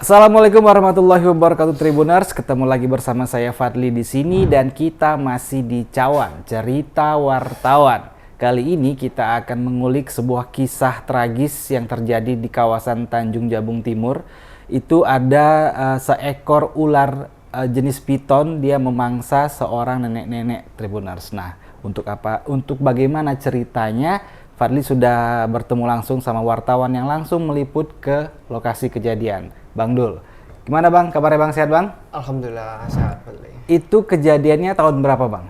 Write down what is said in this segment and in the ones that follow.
Assalamualaikum warahmatullahi wabarakatuh Tribuners. Ketemu lagi bersama saya Fadli di sini dan kita masih di Cawan, cerita wartawan. Kali ini kita akan mengulik sebuah kisah tragis yang terjadi di kawasan Tanjung Jabung Timur. Itu ada seekor ular jenis piton, dia memangsa seorang nenek-nenek Tribuners. Nah, untuk apa? Untuk bagaimana ceritanya? Fadli sudah bertemu langsung sama wartawan yang langsung meliput ke lokasi kejadian. Bang Dul, gimana Bang? Kabarnya Bang, sehat Bang? Alhamdulillah sehat Fadli. Itu kejadiannya tahun berapa Bang?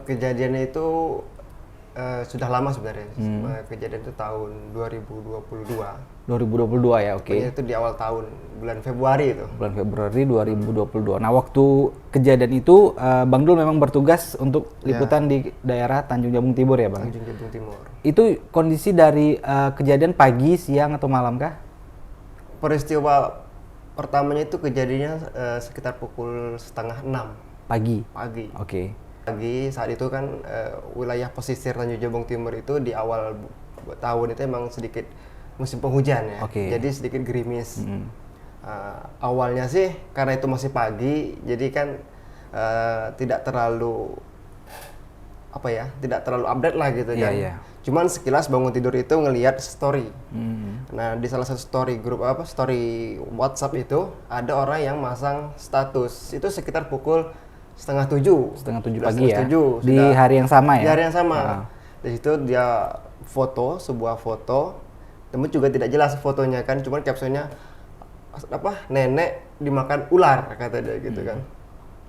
Kejadiannya itu sudah lama sebenarnya. Kejadian itu tahun 2022. 2022 ya, oke. Pokoknya itu di awal tahun, bulan Februari itu. Bulan Februari 2022. Nah, waktu kejadian itu Bang Dul memang bertugas untuk liputan di daerah Tanjung Jabung Timur ya Bang? Tanjung Jabung Timur. Itu kondisi dari kejadian pagi, siang, atau malam kah? Peristiwa pertamanya itu kejadiannya sekitar pukul 5:30 Pagi? pagi. Oke. Pagi saat itu kan wilayah pesisir Tanjung Jabung Timur itu di awal tahun itu emang sedikit musim penghujan ya. Oke. Jadi sedikit gerimis. Awalnya sih karena itu masih pagi, jadi kan tidak terlalu tidak terlalu update lah gitu kan. Iya. Cuman sekilas bangun tidur itu ngelihat story. Nah, di salah satu story story WhatsApp itu ada orang yang masang status. Itu sekitar pukul 6:30. 6:30 Sudah pagi ya? 6:30, Di sudah. hari yang sama ya? Di hari yang sama. Di situ dia sebuah foto. Namun juga tidak jelas fotonya kan, cuman captionnya nenek dimakan ular kata dia gitu kan.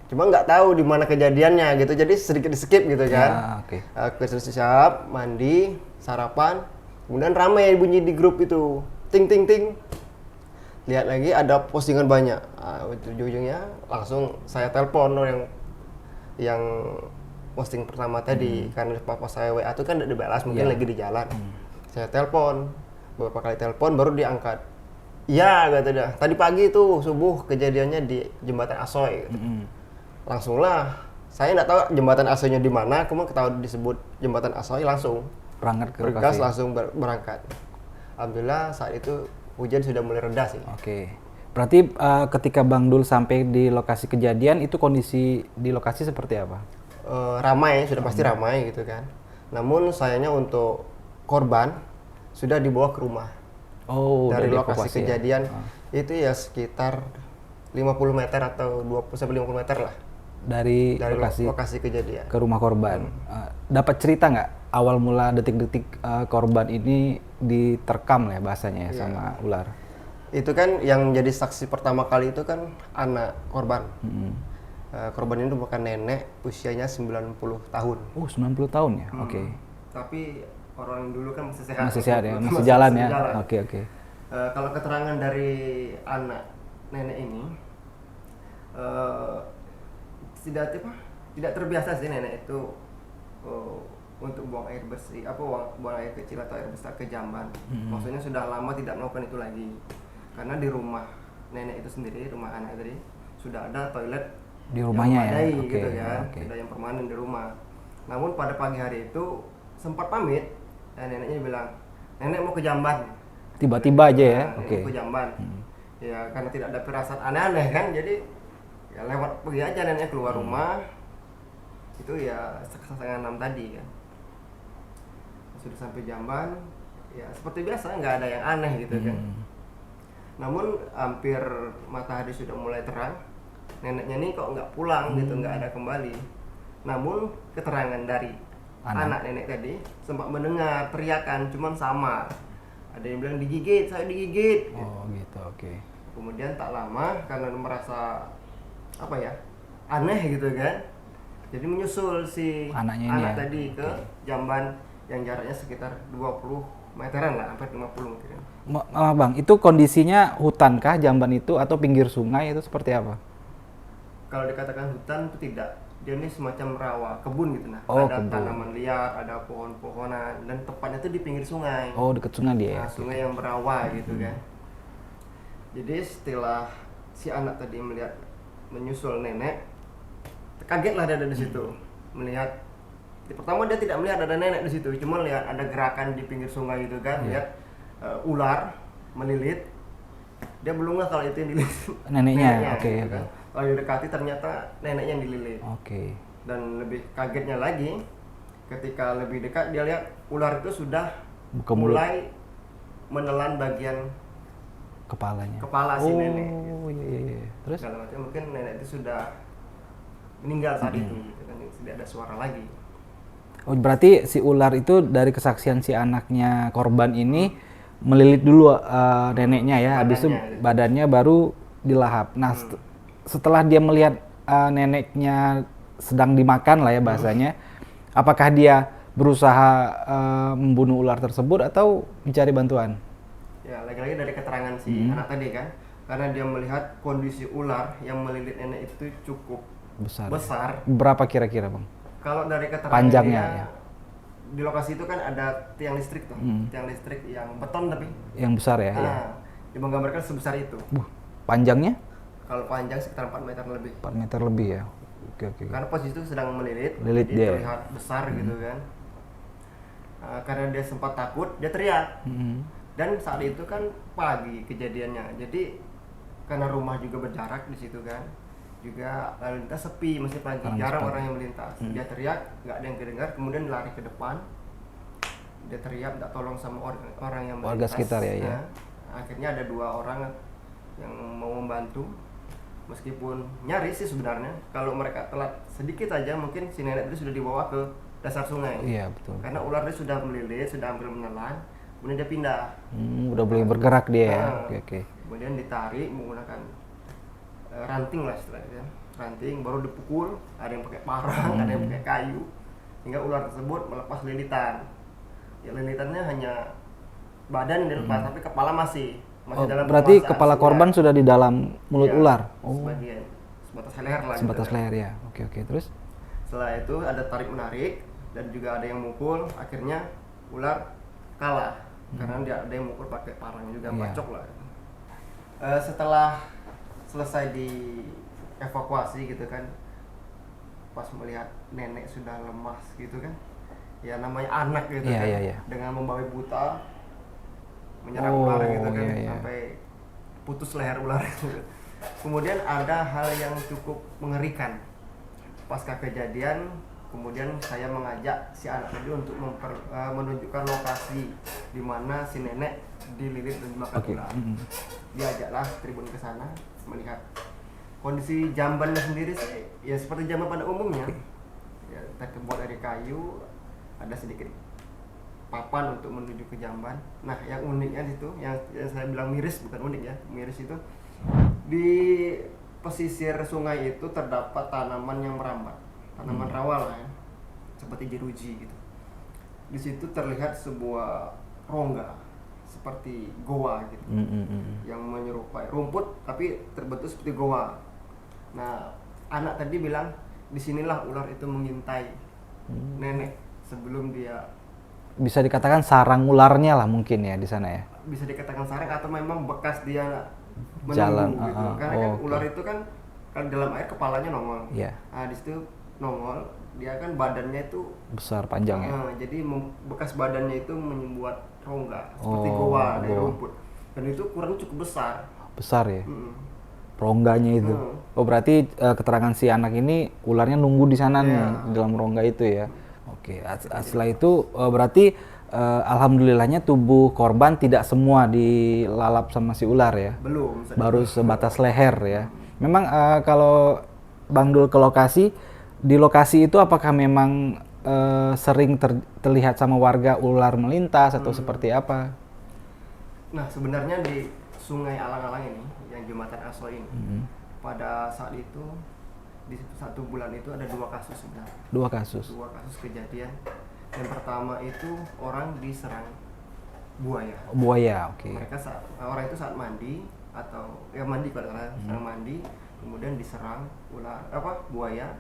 Cuma nggak tahu di mana kejadiannya gitu, jadi sedikit di skip gitu kan. Oke. Aku siap, mandi, sarapan, kemudian ramai bunyi di grup itu, ting ting ting. Lihat lagi ada postingan banyak. Ujung-ujungnya langsung saya telepon yang posting pertama tadi, karena papa saya WA itu kan tidak dibalas, mungkin lagi di jalan. Saya telepon, beberapa kali telepon baru diangkat. Iya kata dia, tadi pagi itu subuh kejadiannya di Jembatan Asoy. Gitu. Langsunglah, saya nggak tahu jembatan Asoy-nya di mana, cuma ketahui disebut Jembatan Asoy, langsung Berangkat ke bergas, lokasi. langsung berangkat. Alhamdulillah saat itu hujan sudah mulai reda sih. Oke. Berarti ketika Bang Dul sampai di lokasi kejadian, itu kondisi di lokasi seperti apa? Ramai, sudah pasti ramai gitu kan. Namun sayangnya untuk korban sudah dibawa ke rumah. Oh, Dari udah lokasi dievakuasi ya? kejadian itu ya sekitar 50 meter atau 20-50 meter lah Dari dari lokasi lokasi kejadian. ke rumah korban. Dapat cerita nggak awal mula detik-detik korban ini diterkam ya bahasanya ya sama ular? Itu kan yang jadi saksi pertama kali itu kan anak korban. Korban ini bukan nenek, usianya 90 tahun. Oh, 90 tahun ya? Oke. Tapi orang dulu kan masih sehat. Masih sehat ya? Masih jalan ya? jalan. Oke. Kalau keterangan dari anak nenek ini, tidak terbiasa sih nenek itu untuk buang air bersih, buang air kecil atau air besar ke jamban. Maksudnya sudah lama tidak melakukan itu lagi, karena di rumah nenek itu sendiri, rumah anak tadi sudah ada toilet Di rumahnya yang ya? memadai, Oke, gitu kan, oke. sudah yang permanen di rumah. Namun pada pagi hari itu sempat pamit, neneknya bilang, nenek mau ke jamban. Tiba-tiba aja ya? Nenek Oke. mau ke jamban. Ya karena tidak ada firasat aneh-aneh kan, jadi ya lewat pergi aja neneknya keluar rumah. Itu ya setengah 6 tadi kan. Sudah sampai jamban, ya seperti biasa nggak ada yang aneh gitu kan. Namun hampir matahari sudah mulai terang, neneknya nih kok nggak pulang gitu, nggak ada kembali. Namun keterangan dari anak nenek tadi sempat mendengar teriakan, cuman samar. Ada yang bilang digigit, saya digigit. Oh gitu, oke. Kemudian tak lama karena merasa aneh gitu kan, jadi menyusul si Anaknya ini anak ya? tadi ke jamban yang jaraknya sekitar 20 meteran lah, hampir 50 meteran. Bang, itu kondisinya hutan kah jamban itu atau pinggir sungai itu seperti apa? Kalau dikatakan hutan itu tidak, dia ini semacam rawa, kebun gitu nah. Oh, Ada kebun. tanaman liar, ada pohon-pohonan, dan tepatnya itu di pinggir sungai. Oh, deket sungai dia ya? Nah, sungai yang berawa gitu kan. Jadi setelah si anak tadi melihat menyusul nenek, kaget lah dia ada di situ. Melihat, pertama dia tidak melihat ada nenek di situ, cuma lihat ada gerakan di pinggir sungai gitu kan, lihat ular melilit. dia belum nggak kalau itu yang dililit. Neneknya, oke, gitu oke. kan. Kalau didekati ternyata neneknya yang dililit. Oke. Dan lebih kagetnya lagi, ketika lebih dekat dia lihat ular itu sudah Buka mulut. mulai menelan bagian Kepalanya. kepala si nenek. Oh, iya, iya. Terus? Dalam arti mungkin nenek itu sudah meninggal saat itu, gitu kan, tidak ada suara lagi. Oh, berarti si ular itu dari kesaksian si anaknya korban ini melilit dulu neneknya ya, habis itu Badannya. badannya baru dilahap. Nah, setelah dia melihat neneknya sedang dimakan lah ya bahasanya, apakah dia berusaha membunuh ular tersebut atau mencari bantuan? Ya, lagi-lagi dari keterangan si anak tadi kan, karena dia melihat kondisi ular yang melilit nenek itu cukup Besar. besar. Berapa kira-kira, Bang? Kalau dari keterangan Panjangnya, dia, ya. di lokasi itu kan ada tiang listrik tuh, tiang listrik yang beton tapi, Yang besar ya? Ya. dia menggambarkan sebesar itu. Panjangnya Kalau panjang sekitar 4 meter lebih. 4 meter lebih ya? Oke, oke. Karena posisi itu sedang melilit, Lilit jadi dia. terlihat besar gitu kan. Karena dia sempat takut, dia teriak. Dan saat itu kan pagi kejadiannya, jadi karena rumah juga berjarak di situ kan, juga lalu lintas sepi, masih pagi, jarang orang yang melintas. Dia teriak, nggak ada yang kedengar, kemudian lari ke depan. Dia teriak, minta tolong sama orang yang melintas. Warga sekitar ya, ya. Nah, akhirnya ada 2 orang yang mau membantu, meskipun nyaris sih sebenarnya. Kalau mereka telat sedikit aja, mungkin si nenek itu sudah dibawa ke dasar sungai. Iya, betul. Karena ularnya sudah melilit, sudah hampir menelan, kemudian dia pindah. Udah boleh bergerak dia ya? Nah, Oke, oke. Kemudian ditarik menggunakan ranting lah istilahnya. Ranting baru dipukul, ada yang pakai parang, ada yang pakai kayu, hingga ular tersebut melepas lilitan. Ya lilitannya hanya badan yang dilepas, tapi kepala masih dalam Berarti penguasaan kepala si korban ular. sudah di dalam mulut Iya, ular? Sebagian, sebatas leher lah. Sebatas gitu. leher ya? Oke, oke. Terus? Setelah itu ada tarik menarik dan juga ada yang mukul, akhirnya ular kalah karena dia ada yang mukul pakai parang juga, Iya. bacok lah. Setelah selesai dievakuasi gitu kan, pas melihat nenek sudah lemas gitu kan, ya namanya anak gitu Iya, kan, iya, iya. dengan membawa buta menyerang Oh, ular gitu kan, iya, iya. sampai putus leher ular gitu. Kemudian ada hal yang cukup mengerikan. Pasca kejadian, kemudian saya mengajak si anak tadi untuk menunjukkan lokasi di mana si nenek dililit dan dimakan ular. Diajaklah Tribun ke sana melihat kondisi jambannya sendiri sih ya seperti jamban pada umumnya. Ya, terbuat dari kayu, ada sedikit papan untuk menuju ke jamban. Nah, yang uniknya itu, yang saya bilang miris, bukan unik ya, miris itu di pesisir sungai itu terdapat tanaman yang merambat, tanaman rawa lah ya, seperti jeruji gitu. Di situ terlihat sebuah rongga seperti goa gitu, yang menyerupai rumput tapi terbentuk seperti goa. Nah, anak tadi bilang disinilah ular itu mengintai nenek sebelum dia, Bisa dikatakan sarang ularnya lah mungkin ya di sana ya? bisa dikatakan sarang atau memang bekas dia menunggu Jalan, gitu. Karena kan oke. ular itu kan kalau dalam air kepalanya nongol. Iya. Nah, di situ nongol, dia kan badannya itu Besar panjang ya? jadi bekas badannya itu membuat rongga seperti Oh, goa dari goa. rumput. Dan itu ukurannya cukup besar. Besar ya? Mm. Rongganya itu. Oh, berarti keterangan si anak ini ularnya nunggu di sana nih, di dalam rongga itu ya? Oke, setelah itu berarti alhamdulillahnya tubuh korban tidak semua dilalap sama si ular ya? Belum. Baru sebatas leher ya. Memang kalau Bang Dul ke lokasi, di lokasi itu apakah memang sering terlihat sama warga ular melintas atau seperti apa? Nah, sebenarnya di Sungai Alang-Alang ini, yang Jembatan Aso ini, pada saat itu di 1 bulan itu ada 2 kasus sebenarnya. 2 kasus. 2 kasus kejadian. Yang pertama itu orang diserang buaya. Buaya, oke. Mereka orang itu saat mandi atau ya mandi kalau nggak salah, sedang mandi, kemudian diserang ular buaya.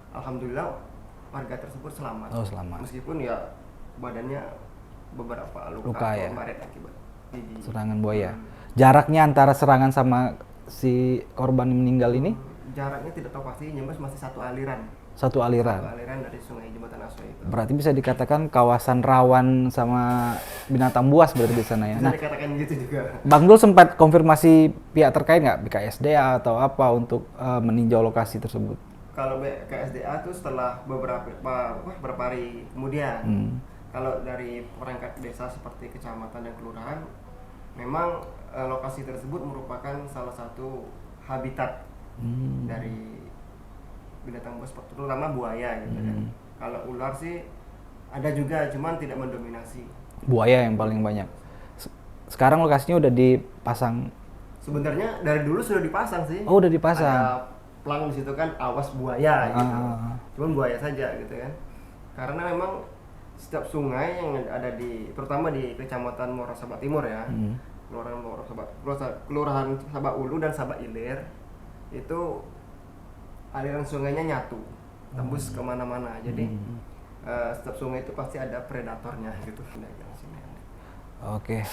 Alhamdulillah warga tersebut selamat. Oh, selamat. Meskipun ya badannya beberapa Luka atau ya? baret akibat gigi. Serangan buaya. Jaraknya antara serangan sama si korban yang meninggal ini? Jaraknya tidak tahu pasti, yang jelas masih satu aliran. Satu aliran. aliran dari Sungai Jembatan Aswa itu. Berarti bisa dikatakan kawasan rawan sama binatang buas berarti di sana ya. Bisa Nah, dikatakan gitu juga. Bang Dul sempat konfirmasi pihak terkait nggak, BKSDA atau apa untuk meninjau lokasi tersebut? Kalau BKSDA tuh setelah beberapa hari kemudian. Kalau dari perangkat desa seperti kecamatan dan kelurahan, memang lokasi tersebut merupakan salah satu habitat dari binatang buas, terutama buaya gitu kan. Kalau ular sih ada juga, cuman tidak mendominasi. Buaya yang paling banyak. Sekarang lokasinya udah dipasang. Sebenarnya dari dulu sudah dipasang sih. Oh, udah dipasang. Ada plang di situ kan, awas buaya gitu. Cuman buaya saja gitu kan. Karena memang setiap sungai yang ada terutama di Kecamatan Muara Sabak Timur ya, Kelurahan Sabak Ulu dan Sabak Ilir, itu aliran sungainya nyatu, tembus kemana-mana. Jadi setiap sungai itu pasti ada predatornya gitu. Oke.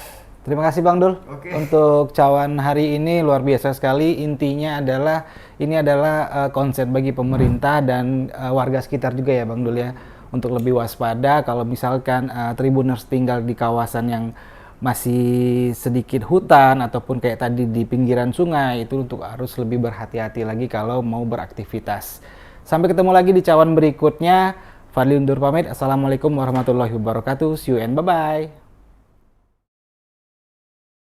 Terima kasih Bang Dul. Oke. Untuk cawan hari ini luar biasa sekali. Intinya adalah ini adalah konsep bagi pemerintah dan warga sekitar juga ya Bang Dul ya, untuk lebih waspada kalau misalkan Tribuners tinggal di kawasan yang masih sedikit hutan ataupun kayak tadi di pinggiran sungai, itu untuk harus lebih berhati-hati lagi kalau mau beraktivitas. Sampai ketemu lagi di cawan berikutnya. Fadli undur pamit. Assalamualaikum warahmatullahi wabarakatuh. See you and bye-bye.